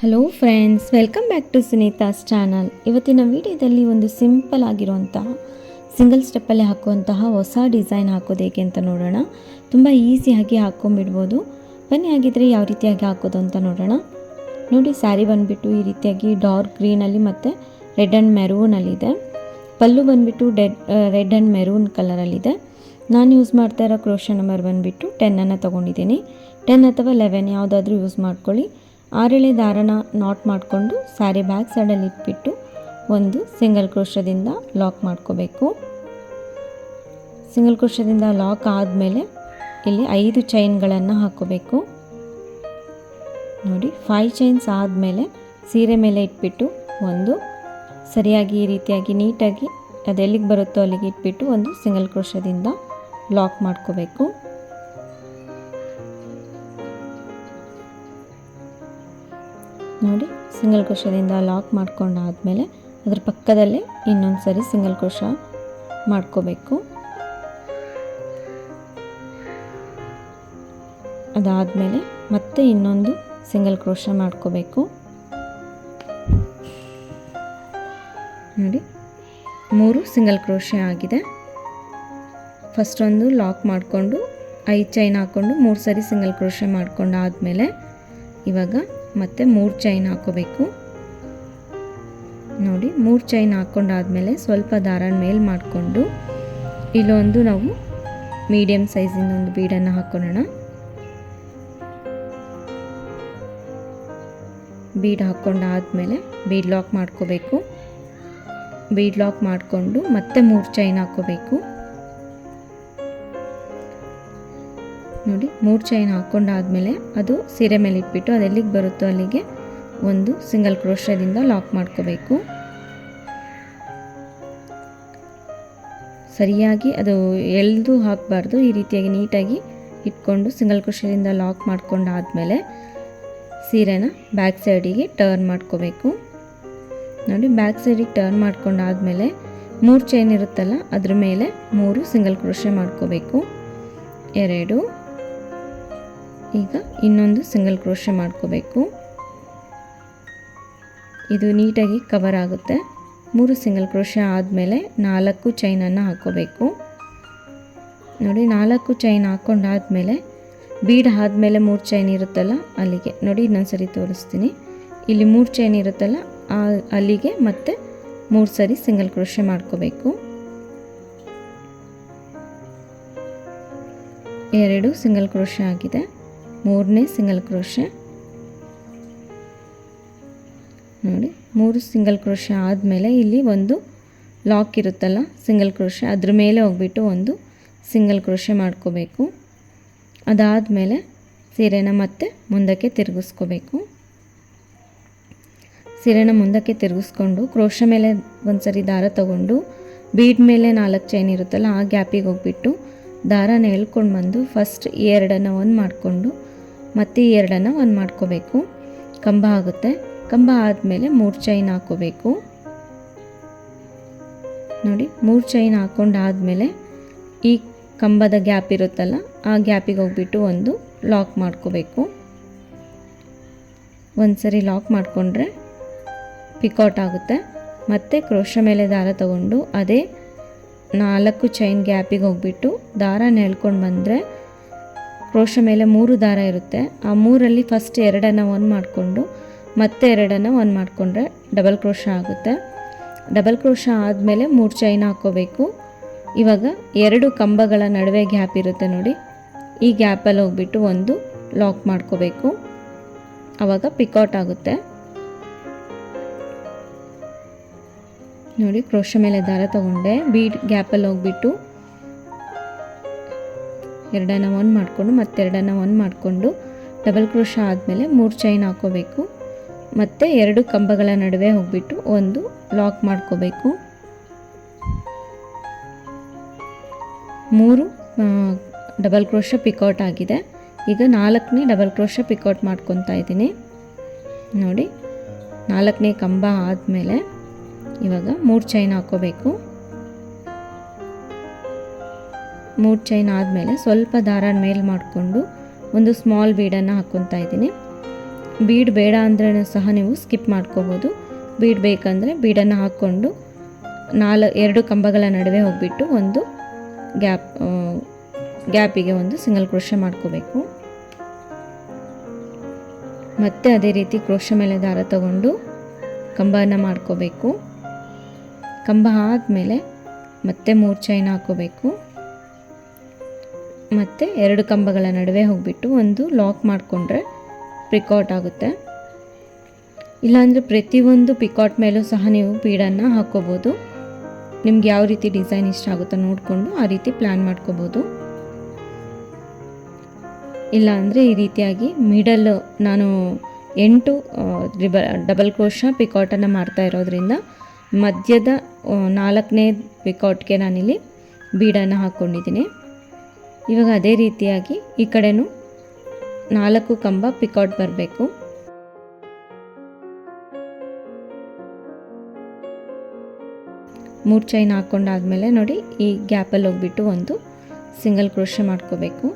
Hello friends, welcome back to Sunita's channel. ಇವತ್ತಿನ ವಿಡಿಯೋದಲ್ಲಿ ಒಂದು ಸಿಂಪಲ್ ಆಗಿರುವಂತಹ ಸಿಂಗಲ್ ಸ್ಟೆಪ್ಪಲ್ಲಿ ಹಾಕುವಂತಹ ಹೊಸ ಡಿಸೈನ್ ಹಾಕೋದು ಹೇಗೆ ಅಂತ ನೋಡೋಣ. ತುಂಬ ಈಸಿಯಾಗಿ ಹಾಕ್ಕೊಂಡ್ಬಿಡ್ಬೋದು. ಬನ್ನಿ ಹಾಗಿದ್ರೆ ಯಾವ ರೀತಿಯಾಗಿ ಹಾಕೋದು ಅಂತ ನೋಡೋಣ. ನೋಡಿ, ಸ್ಯಾರಿ ಬಂದುಬಿಟ್ಟು ಈ ರೀತಿಯಾಗಿ ಡಾರ್ಕ್ ಗ್ರೀನಲ್ಲಿ ಮತ್ತು ರೆಡ್ ಆ್ಯಂಡ್ ಮೆರೂನಲ್ಲಿದೆ. ಪಲ್ಲು ಬಂದುಬಿಟ್ಟು ರೆಡ್ ಆ್ಯಂಡ್ ಮೆರೂನ್ ಕಲರಲ್ಲಿದೆ. ನಾನು ಯೂಸ್ ಮಾಡ್ತಾ ಇರೋ ಕ್ರೋಶೆ ನಂಬರ್ ಬಂದುಬಿಟ್ಟು 10 ತೊಗೊಂಡಿದ್ದೀನಿ. 10 ಅಥವಾ 11 ಯಾವುದಾದ್ರೂ ಯೂಸ್ ಮಾಡ್ಕೊಳ್ಳಿ. 6 ದಾರನ ನಾಟ್ ಮಾಡಿಕೊಂಡು ಸ್ಯಾರಿ ಬ್ಯಾಕ್ ಸೈಡಲ್ಲಿ ಇಟ್ಬಿಟ್ಟು ಒಂದು ಸಿಂಗಲ್ ಕ್ರೋಶದಿಂದ ಲಾಕ್ ಮಾಡ್ಕೋಬೇಕು. ಸಿಂಗಲ್ ಕ್ರೋಶದಿಂದ ಲಾಕ್ ಆದಮೇಲೆ ಇಲ್ಲಿ 5 ಚೈನ್ಗಳನ್ನು ಹಾಕೋಬೇಕು. ನೋಡಿ, 5 ಚೈನ್ಸ್ ಆದಮೇಲೆ ಸೀರೆ ಮೇಲೆ ಇಟ್ಬಿಟ್ಟು ಒಂದು ಸರಿಯಾಗಿ ಈ ರೀತಿಯಾಗಿ ನೀಟಾಗಿ ಅದು ಎಲ್ಲಿಗೆ ಬರುತ್ತೋ ಅಲ್ಲಿಗೆ ಇಟ್ಬಿಟ್ಟು ಒಂದು ಸಿಂಗಲ್ ಕ್ರೋಶದಿಂದ ಲಾಕ್ ಮಾಡ್ಕೋಬೇಕು. ನೋಡಿ, ಸಿಂಗಲ್ ಕ್ರೋಶದಿಂದ ಲಾಕ್ ಮಾಡ್ಕೊಂಡಾದಮೇಲೆ ಅದರ ಪಕ್ಕದಲ್ಲೇ ಇನ್ನೊಂದು ಸರಿ ಸಿಂಗಲ್ ಕ್ರೋಶ ಮಾಡ್ಕೋಬೇಕು. ಅದಾದಮೇಲೆ ಮತ್ತೆ ಇನ್ನೊಂದು ಸಿಂಗಲ್ ಕ್ರೋಶ ಮಾಡ್ಕೋಬೇಕು. ನೋಡಿ, 3 ಸಿಂಗಲ್ ಕ್ರೋಶ ಆಗಿದೆ. ಫಸ್ಟ್ ಒಂದು ಲಾಕ್ ಮಾಡಿಕೊಂಡು 5 ಚೈನ್ ಹಾಕ್ಕೊಂಡು 3 ಸರಿ ಸಿಂಗಲ್ ಕ್ರೋಶ ಮಾಡ್ಕೊಂಡಾದಮೇಲೆ ಇವಾಗ ಮತ್ತೆ 3 ಚೈನ್ ಹಾಕೋಬೇಕು. ನೋಡಿ, 3 ಚೈನ್ ಹಾಕ್ಕೊಂಡಾದ್ಮೇಲೆ ಸ್ವಲ್ಪ ದಾರನ ಮೇಲೆ ಮಾಡಿಕೊಂಡು ಇಲ್ಲೊಂದು ನಾವು ಮೀಡಿಯಮ್ ಸೈಜಿಂದ ಒಂದು ಬೀಡನ್ನು ಹಾಕೊಳ್ಳೋಣ. ಬೀಡ್ ಹಾಕ್ಕೊಂಡಾದ್ಮೇಲೆ ಬೀಡ್ ಲಾಕ್ ಮಾಡ್ಕೋಬೇಕು. ಬೀಡ್ ಲಾಕ್ ಮಾಡಿಕೊಂಡು ಮತ್ತೆ 3 ಚೈನ್ ಹಾಕೋಬೇಕು. ನೋಡಿ, 3 ಚೈನ್ ಹಾಕ್ಕೊಂಡಾದ್ಮೇಲೆ ಅದು ಸೀರೆ ಮೇಲೆ ಇಟ್ಬಿಟ್ಟು ಅದು ಎಲ್ಲಿಗೆ ಬರುತ್ತೋ ಅಲ್ಲಿಗೆ ಒಂದು ಸಿಂಗಲ್ ಕ್ರೋಶದಿಂದ ಲಾಕ್ ಮಾಡ್ಕೋಬೇಕು. ಸರಿಯಾಗಿ ಅದು ಎಳೆದು ಹಾಕಬಾರ್ದು. ಈ ರೀತಿಯಾಗಿ ನೀಟಾಗಿ ಇಟ್ಕೊಂಡು ಸಿಂಗಲ್ ಕ್ರೋಶದಿಂದ ಲಾಕ್ ಮಾಡ್ಕೊಂಡಾದ್ಮೇಲೆ ಸೀರೆನ ಬ್ಯಾಕ್ ಸೈಡಿಗೆ ಟರ್ನ್ ಮಾಡ್ಕೋಬೇಕು. ನೋಡಿ, ಬ್ಯಾಕ್ ಸೈಡಿಗೆ ಟರ್ನ್ ಮಾಡ್ಕೊಂಡಾದ್ಮೇಲೆ 3 ಚೈನ್ ಇರುತ್ತಲ್ಲ ಅದ್ರ ಮೇಲೆ 3 ಸಿಂಗಲ್ ಕ್ರೋಶ ಮಾಡ್ಕೋಬೇಕು. 2, ಈಗ ಇನ್ನೊಂದು ಸಿಂಗಲ್ ಕ್ರೋಶ ಮಾಡ್ಕೋಬೇಕು. ಇದು ನೀಟಾಗಿ ಕವರ್ ಆಗುತ್ತೆ. 3 ಸಿಂಗಲ್ ಕ್ರೋಶ ಆದಮೇಲೆ 4 ಚೈನನ್ನು ಹಾಕೋಬೇಕು. ನೋಡಿ, 4 ಚೈನ್ ಹಾಕ್ಕೊಂಡಾದ್ಮೇಲೆ ಬೀಡ್ ಆದಮೇಲೆ 3 ಚೈನ್ ಇರುತ್ತಲ್ಲ ಅಲ್ಲಿಗೆ ನೋಡಿ ಇನ್ನೊಂದು ಸರಿ ತೋರಿಸ್ತೀನಿ. ಇಲ್ಲಿ 3 ಚೈನ್ ಇರುತ್ತಲ್ಲ ಅಲ್ಲಿಗೆ ಮತ್ತೆ 3 ಸರಿ ಸಿಂಗಲ್ ಕ್ರೋಶ ಮಾಡ್ಕೋಬೇಕು. 2 ಸಿಂಗಲ್ ಕ್ರೋಶ ಆಗಿದೆ. 3ನೇ ಸಿಂಗಲ್ ಕ್ರೋಶ. ನೋಡಿ, 3 ಸಿಂಗಲ್ ಕ್ರೋಶ ಆದಮೇಲೆ ಇಲ್ಲಿ ಒಂದು ಲಾಕ್ ಇರುತ್ತಲ್ಲ ಸಿಂಗಲ್ ಕ್ರೋಶ ಅದ್ರ ಮೇಲೆ ಹೋಗ್ಬಿಟ್ಟು ಒಂದು ಸಿಂಗಲ್ ಕ್ರೋಶ ಮಾಡ್ಕೋಬೇಕು. ಅದಾದಮೇಲೆ ಸೀರೆನ ಮತ್ತೆ ಮುಂದಕ್ಕೆ ತಿರುಗಿಸ್ಕೋಬೇಕು. ಸೀರೆನ ಮುಂದಕ್ಕೆ ತಿರುಗಿಸ್ಕೊಂಡು ಕ್ರೋಶ ಮೇಲೆ ಒಂದು ಸರಿ ದಾರ ತಗೊಂಡು ಬೀಡ್ ಮೇಲೆ 4 ಚೈನ್ ಇರುತ್ತಲ್ಲ ಆ ಗ್ಯಾಪಿಗೆ ಹೋಗ್ಬಿಟ್ಟು ದಾರನ ಎಳ್ಕೊಂಡು ಬಂದು ಫಸ್ಟ್ ಈ 2 ಒಂದು ಮಾಡಿಕೊಂಡು ಮತ್ತು ಈ 2 ಒಂದು ಮಾಡ್ಕೋಬೇಕು. ಕಂಬ ಆಗುತ್ತೆ. ಕಂಬ ಆದಮೇಲೆ 3 ಚೈನ್ ಹಾಕೋಬೇಕು. ನೋಡಿ, 3 ಚೈನ್ ಹಾಕ್ಕೊಂಡಾದಮೇಲೆ ಈ ಕಂಬದ ಗ್ಯಾಪ್ ಇರುತ್ತಲ್ಲ ಆ ಗ್ಯಾಪಿಗೆ ಹೋಗ್ಬಿಟ್ಟು ಒಂದು ಲಾಕ್ ಮಾಡ್ಕೋಬೇಕು. ಒಂದು ಸರಿ ಲಾಕ್ ಮಾಡಿಕೊಂಡ್ರೆ ಪಿಕೌಟ್ ಆಗುತ್ತೆ. ಮತ್ತು ಕ್ರೋಶ ಮೇಲೆ ದಾರ ತಗೊಂಡು ಅದೇ 4 ಚೈನ್ ಗ್ಯಾಪಿಗೆ ಹೋಗ್ಬಿಟ್ಟು ದಾರನ ಎಳ್ಕೊಂಡು ಬಂದರೆ ಕ್ರೋಶ ಮೇಲೆ 3 ದಾರ ಇರುತ್ತೆ. ಆ 3ರಲ್ಲಿ ಫಸ್ಟ್ 2 ಒಂದು ಮಾಡಿಕೊಂಡು ಮತ್ತೆ 2 ಒಂದು ಮಾಡಿಕೊಂಡ್ರೆ ಡಬಲ್ ಕ್ರೋಶ ಆಗುತ್ತೆ. ಡಬಲ್ ಕ್ರೋಶ ಆದಮೇಲೆ 3 ಚೈನ್ ಹಾಕ್ಕೋಬೇಕು. ಇವಾಗ 2 ಕಂಬಗಳ ನಡುವೆ ಗ್ಯಾಪ್ ಇರುತ್ತೆ ನೋಡಿ, ಈ ಗ್ಯಾಪಲ್ಲಿ ಹೋಗ್ಬಿಟ್ಟು ಒಂದು ಲಾಕ್ ಮಾಡ್ಕೋಬೇಕು. ಆವಾಗ ಪಿಕೌಟ್ ಆಗುತ್ತೆ. ನೋಡಿ, ಕ್ರೋಶ ಮೇಲೆ ದಾರ ತಗೊಂಡೆ ಬೀಡ್ ಗ್ಯಾಪಲ್ಲಿ ಹೋಗ್ಬಿಟ್ಟು 2 ಒಂದು ಮಾಡಿಕೊಂಡು ಮತ್ತೆ 2 ಒಂದು ಮಾಡಿಕೊಂಡು ಡಬಲ್ ಕ್ರೋಶ ಆದಮೇಲೆ 3 ಚೈನ್ ಹಾಕೋಬೇಕು. ಮತ್ತು 2 ಕಂಬಗಳ ನಡುವೆ ಹೋಗ್ಬಿಟ್ಟು ಒಂದು ಲಾಕ್ ಮಾಡ್ಕೋಬೇಕು. 3 ಡಬಲ್ ಕ್ರೋಶ ಪಿಕೌಟ್ ಆಗಿದೆ. ಈಗ 4ನೇ ಡಬಲ್ ಕ್ರೋಶ ಪಿಕೌಟ್ ಮಾಡ್ಕೊತಾ ಇದ್ದೀನಿ. ನೋಡಿ, 4ನೇ ಕಂಬ ಆದಮೇಲೆ ಇವಾಗ 3 ಚೈನ್ ಹಾಕೋಬೇಕು. 3 ಚೈನ್ ಆದಮೇಲೆ ಸ್ವಲ್ಪ ದಾರನ ಮೇಲೆ ಮಾಡಿಕೊಂಡು ಒಂದು ಸ್ಮಾಲ್ ಬೀಡನ್ನು ಹಾಕ್ಕೊತಾ ಇದ್ದೀನಿ. ಬೀಡ್ ಬೇಡ ಅಂದ್ರೂ ಸಹ ನೀವು ಸ್ಕಿಪ್ ಮಾಡ್ಕೋಬೋದು. ಬೀಡ್ ಬೇಕಂದರೆ ಬೀಡನ್ನು ಹಾಕ್ಕೊಂಡು 2 ಕಂಬಗಳ ನಡುವೆ ಹೋಗಿಬಿಟ್ಟು ಒಂದು ಗ್ಯಾಪಿಗೆ ಒಂದು ಸಿಂಗಲ್ ಕ್ರೋಶೆ ಮಾಡ್ಕೋಬೇಕು. ಮತ್ತೆ ಅದೇ ರೀತಿ ಕ್ರೋಶೆ ಮೇಲೆ ದಾರ ತಗೊಂಡು ಕಂಬವನ್ನು ಮಾಡ್ಕೋಬೇಕು. ಕಂಬ ಆದಮೇಲೆ ಮತ್ತೆ 3 ಚೈನ್ ಹಾಕೋಬೇಕು. ಮತ್ತು 2 ಕಂಬಗಳ ನಡುವೆ ಹೋಗಿಬಿಟ್ಟು ಒಂದು ಲಾಕ್ ಮಾಡಿಕೊಂಡ್ರೆ ಪಿಕಾಟ್ ಆಗುತ್ತೆ. ಇಲ್ಲಾಂದರೆ ಪ್ರತಿಯೊಂದು ಪಿಕಾಟ್ ಮೇಲೂ ಸಹ ನೀವು ಬೀಡನ್ನು ಹಾಕ್ಕೋಬೋದು. ನಿಮ್ಗೆ ಯಾವ ರೀತಿ ಡಿಸೈನ್ ಇಷ್ಟ ಆಗುತ್ತೋ ನೋಡಿಕೊಂಡು ಆ ರೀತಿ ಪ್ಲ್ಯಾನ್ ಮಾಡ್ಕೋಬೋದು. ಇಲ್ಲಾಂದರೆ ಈ ರೀತಿಯಾಗಿ ಮಿಡಲ್ ನಾನು 8 ಡಬಲ್ ಕ್ರೋಶ ಪಿಕಾಟನ್ನು ಮಾಡ್ತಾ ಇರೋದ್ರಿಂದ ಮಧ್ಯದ 4ನೇ ಪಿಕಾಟ್ಗೆ ನಾನಿಲ್ಲಿ ಬೀಡನ್ನು ಹಾಕ್ಕೊಂಡಿದ್ದೀನಿ. ಇವಾಗ ಅದೇ ರೀತಿಯಾಗಿ ಈ ಕಡೆನೂ 4 ಕಂಬ ಪಿಕಾಟ್ ಬರಬೇಕು. ಮೂರು ಚೈನ್ ಹಾಕ್ಕೊಂಡಾದ್ಮೇಲೆ ನೋಡಿ ಈ ಗ್ಯಾಪಲ್ಲಿ ಹೋಗ್ಬಿಟ್ಟು ಒಂದು ಸಿಂಗಲ್ ಕ್ರೋಶೆ ಮಾಡ್ಕೋಬೇಕು.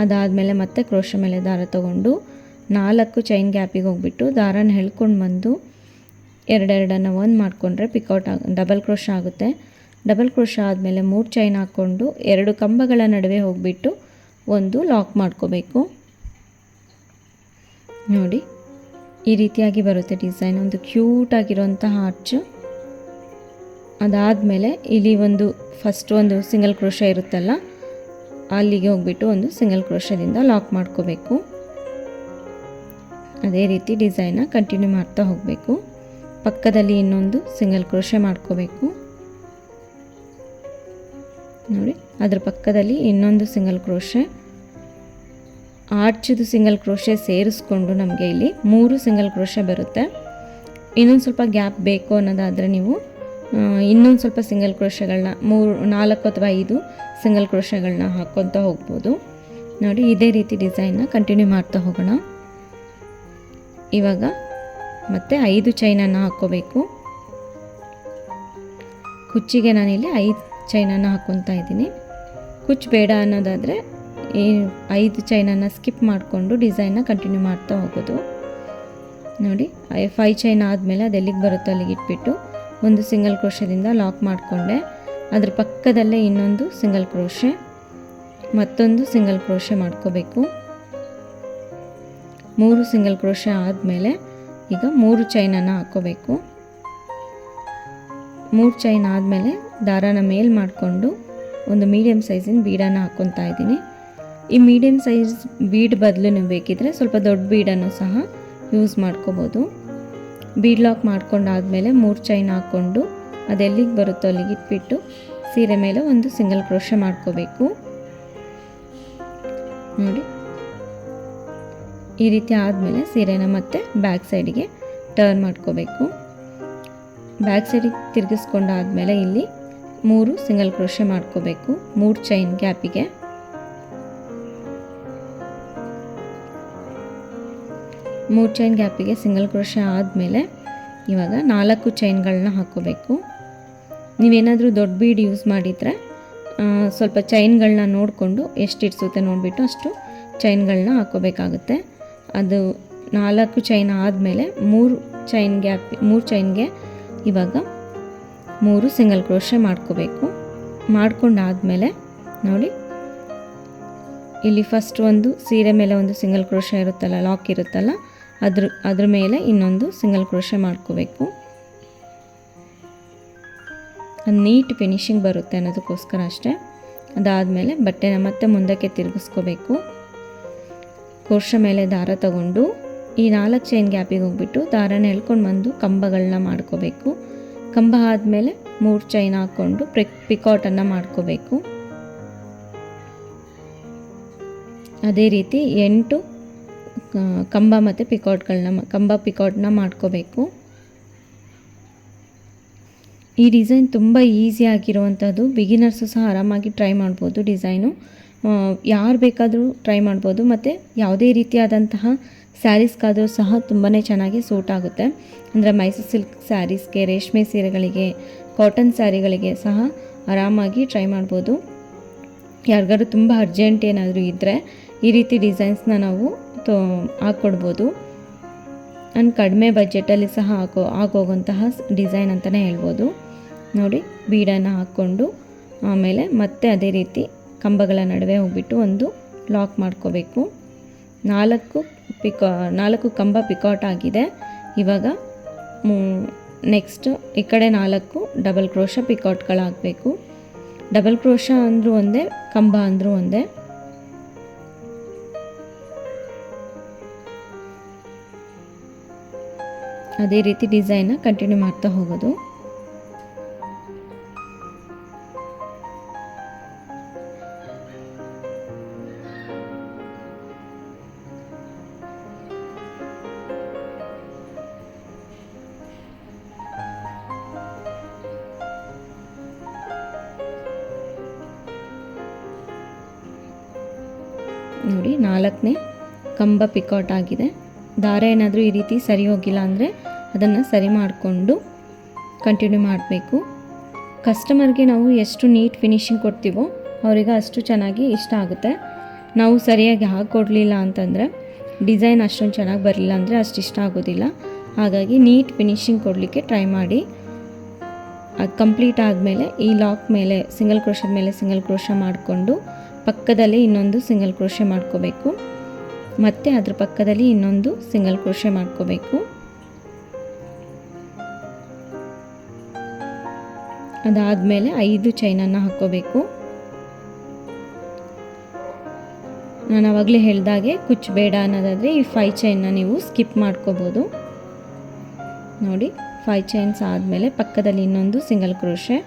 ಅದಾದಮೇಲೆ ಮತ್ತೆ ಕ್ರೋಶೆ ಮೇಲೆ ದಾರ ತಗೊಂಡು 4 ಚೈನ್ ಗ್ಯಾಪಿಗೆ ಹೋಗ್ಬಿಟ್ಟು ದಾರನ ಎಳ್ಕೊಂಡು ಬಂದು ಎರಡೆರಡನ್ನು ಒಂದು ಮಾಡಿಕೊಂಡ್ರೆ ಪಿಕೌಟ್ ಡಬಲ್ ಕ್ರೋಶ ಆಗುತ್ತೆ. ಡಬಲ್ ಕ್ರೋಶ ಆದಮೇಲೆ 3 ಚೈನ್ ಹಾಕ್ಕೊಂಡು 2 ಕಂಬಗಳ ನಡುವೆ ಹೋಗಿಬಿಟ್ಟು ಒಂದು ಲಾಕ್ ಮಾಡ್ಕೋಬೇಕು. ನೋಡಿ ಈ ರೀತಿಯಾಗಿ ಬರುತ್ತೆ ಡಿಸೈನ್, ಒಂದು ಕ್ಯೂಟಾಗಿರೋಂತಹ ಆರ್ಚು. ಅದಾದಮೇಲೆ ಇಲ್ಲಿ ಫಸ್ಟ್ ಒಂದು ಸಿಂಗಲ್ ಕ್ರೋಶ ಇರುತ್ತಲ್ಲ ಅಲ್ಲಿಗೆ ಹೋಗ್ಬಿಟ್ಟು ಒಂದು ಸಿಂಗಲ್ ಕ್ರೋಶದಿಂದ ಲಾಕ್ ಮಾಡ್ಕೋಬೇಕು. ಅದೇ ರೀತಿ ಡಿಸೈನ್ನ ಕಂಟಿನ್ಯೂ ಮಾಡ್ತಾ ಹೋಗಬೇಕು. ಪಕ್ಕದಲ್ಲಿ ಇನ್ನೊಂದು ಸಿಂಗಲ್ ಕ್ರೋಶೆ ಮಾಡ್ಕೋಬೇಕು. ನೋಡಿ ಅದ್ರ ಪಕ್ಕದಲ್ಲಿ ಇನ್ನೊಂದು ಸಿಂಗಲ್ ಕ್ರೋಶೆ, ಆರ್ಚದು ಸಿಂಗಲ್ ಕ್ರೋಶೆ ಸೇರಿಸ್ಕೊಂಡು ನಮಗೆ ಇಲ್ಲಿ 3 ಸಿಂಗಲ್ ಕ್ರೋಶೆ ಬರುತ್ತೆ. ಇನ್ನೊಂದು ಸ್ವಲ್ಪ ಗ್ಯಾಪ್ ಬೇಕು ಅನ್ನೋದಾದರೆ ನೀವು ಇನ್ನೊಂದು ಸ್ವಲ್ಪ ಸಿಂಗಲ್ ಕ್ರೋಶೆಗಳನ್ನ 4 ಅಥವಾ 5 ಸಿಂಗಲ್ ಕ್ರೋಶೆಗಳನ್ನ ಹಾಕ್ಕೊತಾ ಹೋಗ್ಬೋದು. ನೋಡಿ ಇದೇ ರೀತಿ ಡಿಸೈನ್ನ ಕಂಟಿನ್ಯೂ ಮಾಡ್ತಾ ಹೋಗೋಣ. ಇವಾಗ ಮತ್ತೆ 5 ಚೈನನ್ನು ಹಾಕ್ಕೋಬೇಕು. ಕುಚ್ಚಿಗೆ ನಾನಿಲ್ಲಿ 5 ಚೈನನ್ನು ಹಾಕ್ಕೊತಾ ಇದ್ದೀನಿ. ಕುಚ್ಚು ಬೇಡ ಅನ್ನೋದಾದರೆ ಈ 5 ಚೈನನ್ನು ಸ್ಕಿಪ್ ಮಾಡಿಕೊಂಡು ಡಿಸೈನ್ನ ಕಂಟಿನ್ಯೂ ಮಾಡ್ತಾ ಹೋಗೋದು. ನೋಡಿ 5 ಚೈನ್ ಆದಮೇಲೆ ಅದು ಎಲ್ಲಿಗೆ ಬರುತ್ತೋ ಅಲ್ಲಿಗೆ ಇಟ್ಬಿಟ್ಟು ಒಂದು ಸಿಂಗಲ್ ಕ್ರೋಶದಿಂದ ಲಾಕ್ ಮಾಡಿಕೊಂಡೆ. ಅದ್ರ ಪಕ್ಕದಲ್ಲೇ ಇನ್ನೊಂದು ಸಿಂಗಲ್ ಕ್ರೋಶೆ, ಮತ್ತೊಂದು ಸಿಂಗಲ್ ಕ್ರೋಶೆ ಮಾಡ್ಕೋಬೇಕು. 3 ಸಿಂಗಲ್ ಕ್ರೋಶೆ ಆದಮೇಲೆ ಈಗ 3 ಚೈನನ್ನು ಹಾಕ್ಕೋಬೇಕು. 3 ಚೈನ್ ಆದಮೇಲೆ ದಾರಾನ ಮೇಲ್ ಮಾಡಿಕೊಂಡು ಒಂದು ಮೀಡಿಯಮ್ ಸೈಜಿನ ಬೀಡನ್ನು ಹಾಕ್ಕೊತಾ ಇದ್ದೀನಿ. ಈ ಮೀಡಿಯಮ್ ಸೈಜ್ ಬೀಡ್ ಬದಲು ನೀವು ಬೇಕಿದ್ರೆ ಸ್ವಲ್ಪ ದೊಡ್ಡ ಬೀಡನ್ನು ಸಹ ಯೂಸ್ ಮಾಡ್ಕೋಬೋದು. ಬೀಡ್ ಲಾಕ್ ಮಾಡ್ಕೊಂಡಾದಮೇಲೆ 3 ಚೈನ್ ಹಾಕ್ಕೊಂಡು ಅದೆಲ್ಲಿಗೆ ಬರುತ್ತೋ ಅಲ್ಲಿಗೆ ಇಟ್ಬಿಟ್ಟು ಸೀರೆ ಮೇಲೆ ಒಂದು ಸಿಂಗಲ್ ಕ್ರೋಶೆ ಮಾಡ್ಕೋಬೇಕು. ನೋಡಿ ಈ ರೀತಿ ಆದಮೇಲೆ ಸೀರೆನ ಮತ್ತೆ ಬ್ಯಾಕ್ ಸೈಡಿಗೆ ಟರ್ನ್ ಮಾಡ್ಕೋಬೇಕು. ಬ್ಯಾಕ್ ಸೈಡಿಗೆ ತಿರುಗಿಸ್ಕೊಂಡಾದ್ಮೇಲೆ ಇಲ್ಲಿ 3 ಸಿಂಗಲ್ ಕ್ರೋಶೆ ಮಾಡ್ಕೋಬೇಕು 3 ಚೈನ್ ಗ್ಯಾಪಿಗೆ. ಮೂರು ಚೈನ್ ಗ್ಯಾಪಿಗೆ ಸಿಂಗಲ್ ಕ್ರೋಶೆ ಆದಮೇಲೆ ಇವಾಗ 4 ಚೈನ್ಗಳನ್ನ ಹಾಕ್ಕೋಬೇಕು. ನೀವೇನಾದರೂ ದೊಡ್ಡ ಬೀಡ್ ಯೂಸ್ ಮಾಡಿದರೆ ಸ್ವಲ್ಪ ಚೈನ್ಗಳನ್ನ ನೋಡಿಕೊಂಡು ಎಷ್ಟು ಇಡ್ಸುತ್ತೆ ನೋಡಿಬಿಟ್ಟು ಅಷ್ಟು ಚೈನ್ಗಳನ್ನ ಹಾಕ್ಕೋಬೇಕಾಗುತ್ತೆ. ಅದು 4 ಚೈನ್ ಆದಮೇಲೆ 3 ಚೈನ್ಗೆ ಇವಾಗ 3 ಸಿಂಗಲ್ ಕ್ರೋಶೆ ಮಾಡ್ಕೋಬೇಕು. ಮಾಡ್ಕೊಂಡಾದಮೇಲೆ ನೋಡಿ ಇಲ್ಲಿ ಫಸ್ಟ್ ಒಂದು ಸೀರೆ ಮೇಲೆ ಒಂದು ಸಿಂಗಲ್ ಕ್ರೋಶೆ ಇರುತ್ತಲ್ಲ, ಲಾಕ್ ಇರುತ್ತಲ್ಲ, ಅದ್ರ ಮೇಲೆ ಇನ್ನೊಂದು ಸಿಂಗಲ್ ಕ್ರೋಶೆ ಮಾಡ್ಕೋಬೇಕು. ಅದು ನೀಟ್ ಫಿನಿಶಿಂಗ್ ಬರುತ್ತೆ ಅನ್ನೋದಕ್ಕೋಸ್ಕರ ಅಷ್ಟೇ. ಅದಾದಮೇಲೆ ಬಟ್ಟೆನ ಮತ್ತೆ ಮುಂದಕ್ಕೆ ತಿರುಗಿಸ್ಕೋಬೇಕು. ಕ್ರೋಶೆ ಮೇಲೆ ದಾರ ತಗೊಂಡು ಈ 4 ಚೈನ್ ಗ್ಯಾಪಿಗೆ ಹೋಗ್ಬಿಟ್ಟು ದಾರನ ಎಳ್ಕೊಂಡು ಬಂದು ಕಂಬಗಳನ್ನ ಮಾಡ್ಕೋಬೇಕು. ಕಂಬ ಆದಮೇಲೆ 3 ಚೈನ್ ಹಾಕ್ಕೊಂಡು ಪಿಕಾಟನ್ನು ಮಾಡ್ಕೋಬೇಕು. ಅದೇ ರೀತಿ 8 ಕಂಬ ಮತ್ತು ಪಿಕಾಟ್ನ ಮಾಡ್ಕೋಬೇಕು. ಈ ಡಿಸೈನ್ ತುಂಬ ಈಸಿ ಆಗಿರುವಂಥದ್ದು, ಬಿಗಿನರ್ಸು ಸಹ ಆರಾಮಾಗಿ ಟ್ರೈ ಮಾಡ್ಬೋದು. ಡಿಸೈನು ಯಾರು ಬೇಕಾದರೂ ಟ್ರೈ ಮಾಡ್ಬೋದು. ಮತ್ತು ಯಾವುದೇ ರೀತಿಯಾದಂತಹ ಸ್ಯಾರೀಸ್ಗಾದರೂ ಸಹ ತುಂಬಾ ಚೆನ್ನಾಗಿ ಸೂಟ್ ಆಗುತ್ತೆ. ಅಂದರೆ ಮೈಸೂರು ಸಿಲ್ಕ್ ಸ್ಯಾರೀಸ್ಗೆ, ರೇಷ್ಮೆ ಸೀರೆಗಳಿಗೆ, ಕಾಟನ್ ಸ್ಯಾರಿಗಳಿಗೆ ಸಹ ಆರಾಮಾಗಿ ಟ್ರೈ ಮಾಡ್ಬೋದು. ಯಾರಿಗಾದ್ರೂ ತುಂಬ ಅರ್ಜೆಂಟ್ ಏನಾದರೂ ಇದ್ದರೆ ಈ ರೀತಿ ಡಿಸೈನ್ಸ್ನ ನಾವು ಹಾಕ್ಕೊಡ್ಬೋದು. ನಾನು ಕಡಿಮೆ ಬಜೆಟಲ್ಲಿ ಸಹ ಆಗೋಗುವಂತಹ ಡಿಸೈನ್ ಅಂತಲೇ ಹೇಳ್ಬೋದು. ನೋಡಿ, ಬೀಡನ್ನು ಹಾಕ್ಕೊಂಡು ಆಮೇಲೆ ಮತ್ತೆ ಅದೇ ರೀತಿ ಕಂಬಗಳ ನಡುವೆ ಹೋಗ್ಬಿಟ್ಟು ಒಂದು ಲಾಕ್ ಮಾಡ್ಕೋಬೇಕು. 4 ಕಂಬ ಪಿಕೌಟ್ ಆಗಿದೆ. ಇವಾಗ ನೆಕ್ಸ್ಟ್ ಈ ಕಡೆ 4 ಡಬಲ್ ಕ್ರೋಶ ಪಿಕೌಟ್ಗಳಾಗಬೇಕು. ಡಬಲ್ ಕ್ರೋಶ ಅಂದರೂ ಒಂದೇ, ಕಂಬ ಅಂದರೂ ಒಂದೇ. ಅದೇ ರೀತಿ ಡಿಸೈನ್ನ ಕಂಟಿನ್ಯೂ ಮಾಡ್ತಾ ಹೋಗೋದು. ನೋಡಿ, 4ನೇ ಕಂಬ ಪಿಕೌಟ್ ಆಗಿದೆ. ದಾರ ಏನಾದರೂ ಈ ರೀತಿ ಸರಿ ಹೋಗಿಲ್ಲ ಅಂದರೆ ಅದನ್ನು ಸರಿ ಮಾಡಿಕೊಂಡು ಕಂಟಿನ್ಯೂ ಮಾಡಬೇಕು. ಕಸ್ಟಮರ್ಗೆ ನಾವು ಎಷ್ಟು ನೀಟ್ ಫಿನಿಶಿಂಗ್ ಕೊಡ್ತೀವೋ ಅವರಿಗೆ ಅಷ್ಟು ಚೆನ್ನಾಗಿ ಇಷ್ಟ ಆಗುತ್ತೆ. ನಾವು ಸರಿಯಾಗಿ ಹಾಕ್ಕೊಡ್ಲಿಲ್ಲ ಅಂತಂದರೆ, ಡಿಸೈನ್ ಅಷ್ಟೊಂದು ಚೆನ್ನಾಗಿ ಬರಲಿಲ್ಲ ಅಂದರೆ ಅಷ್ಟು ಇಷ್ಟ ಆಗೋದಿಲ್ಲ. ಹಾಗಾಗಿ ನೀಟ್ ಫಿನಿಶಿಂಗ್ ಕೊಡಲಿಕ್ಕೆ ಟ್ರೈ ಮಾಡಿ. ಅದು ಕಂಪ್ಲೀಟ್ ಆದಮೇಲೆ ಈ ಲಾಕ್ ಮೇಲೆ ಸಿಂಗಲ್ ಕ್ರೋಶದ ಮೇಲೆ ಸಿಂಗಲ್ ಕ್ರೋಶ ಮಾಡಿಕೊಂಡು ಪಕ್ಕದಲ್ಲಿ ಇನ್ನೊಂದು ಸಿಂಗಲ್ ಕ್ರೋಶೆ ಮಾಡ್ಕೋಬೇಕು. ಮತ್ತು ಅದ್ರ ಪಕ್ಕದಲ್ಲಿ ಇನ್ನೊಂದು ಸಿಂಗಲ್ ಕ್ರೋಶೆ ಮಾಡ್ಕೋಬೇಕು. ಅದಾದಮೇಲೆ 5 ಚೈನನ್ನು ಹಾಕ್ಕೋಬೇಕು. ನಾನು ಆವಾಗಲೇ ಹೇಳಿದಾಗೆ ಕುಚ್ಚು ಬೇಡ ಅನ್ನೋದಾದರೆ ಈ 5 ಚೈನ್ನ ನೀವು ಸ್ಕಿಪ್ ಮಾಡ್ಕೋಬೋದು. ನೋಡಿ, 5 ಚೈನ್ಸ್ ಆದಮೇಲೆ ಪಕ್ಕದಲ್ಲಿ ಇನ್ನೊಂದು ಸಿಂಗಲ್ ಕ್ರೋಶೆ,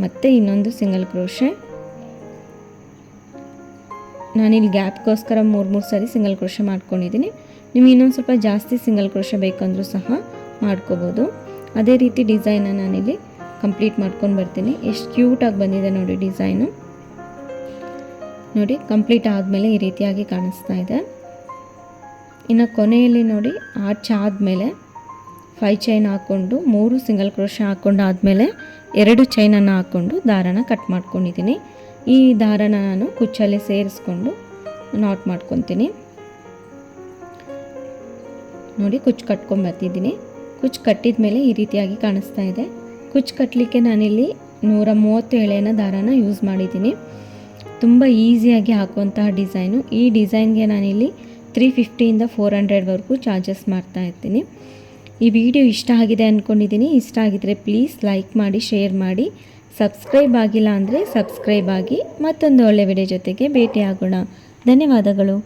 ಮತ್ತು ಇನ್ನೊಂದು ಸಿಂಗಲ್ ಕ್ರೋಶೆ. ನಾನಿಲ್ಲಿ ಗ್ಯಾಪ್ಗೋಸ್ಕರ 3 ಸರಿ ಸಿಂಗಲ್ ಕ್ರೋಶೆ ಮಾಡ್ಕೊಂಡಿದ್ದೀನಿ. ನಿಮ್ಗೆ ಇನ್ನೊಂದು ಸ್ವಲ್ಪ ಜಾಸ್ತಿ ಸಿಂಗಲ್ ಕ್ರೋಶೆ ಬೇಕಂದ್ರೂ ಸಹ ಮಾಡ್ಕೋಬೋದು. ಅದೇ ರೀತಿ ಡಿಸೈನ ನಾನಿಲ್ಲಿ ಕಂಪ್ಲೀಟ್ ಮಾಡ್ಕೊಂಡು ಬರ್ತೀನಿ. ಎಷ್ಟು ಕ್ಯೂಟಾಗಿ ಬಂದಿದೆ ನೋಡಿ ಡಿಸೈನು. ನೋಡಿ, ಕಂಪ್ಲೀಟ್ ಆದಮೇಲೆ ಈ ರೀತಿಯಾಗಿ ಕಾಣಿಸ್ತಾ ಇದೆ. ಇನ್ನು ಕೊನೆಯಲ್ಲಿ ನೋಡಿ, ಆರ್ಚ್ ಆದಮೇಲೆ 5 ಚೈನ್ ಹಾಕ್ಕೊಂಡು 3 ಸಿಂಗಲ್ ಕ್ರೋಶೆ ಹಾಕ್ಕೊಂಡು ಆದಮೇಲೆ 2 ಚೈನನ್ನು ಹಾಕ್ಕೊಂಡು ದಾರನ ಕಟ್ ಮಾಡ್ಕೊಂಡಿದ್ದೀನಿ. ಈ ದಾರನ ನಾನು ಕುಚ್ಚಲ್ಲಿ ಸೇರಿಸ್ಕೊಂಡು ನಾಟ್ ಮಾಡ್ಕೊತೀನಿ. ನೋಡಿ, ಕುಚ್ಚು ಕಟ್ಕೊಂಡ್ಬರ್ತಿದ್ದೀನಿ. ಕುಚ್ಚು ಕಟ್ಟಿದ ಮೇಲೆ ಈ ರೀತಿಯಾಗಿ ಕಾಣಿಸ್ತಾ ಇದೆ. ಕುಚ್ಚು ಕಟ್ಟಲಿಕ್ಕೆ ನಾನಿಲ್ಲಿ 130 ಎಳೆನ ದಾರನ ಯೂಸ್ ಮಾಡಿದ್ದೀನಿ. ತುಂಬ ಈಸಿಯಾಗಿ ಹಾಕುವಂತಹ ಡಿಸೈನು. ಈ ಡಿಸೈನ್ಗೆ ನಾನಿಲ್ಲಿ 350ಇಂದ 400ವರೆಗೂ ಚಾರ್ಜಸ್ ಮಾಡ್ತಾ ಇರ್ತೀನಿ. ಈ ವಿಡಿಯೋ ಇಷ್ಟ ಆಗಿದೆ ಅಂದ್ಕೊಂಡಿದ್ದೀನಿ. ಇಷ್ಟ ಆಗಿದರೆ ಪ್ಲೀಸ್ ಲೈಕ್ ಮಾಡಿ, ಶೇರ್ ಮಾಡಿ. ಸಬ್ಸ್ಕ್ರೈಬ್ ಆಗಿಲ್ಲ ಅಂದರೆ ಸಬ್ಸ್ಕ್ರೈಬ್ ಆಗಿ. ಮತ್ತೊಂದು ಒಳ್ಳೆಯ ವಿಡಿಯೋ ಜೊತೆಗೆ ಭೇಟಿಯಾಗೋಣ. ಧನ್ಯವಾದಗಳು.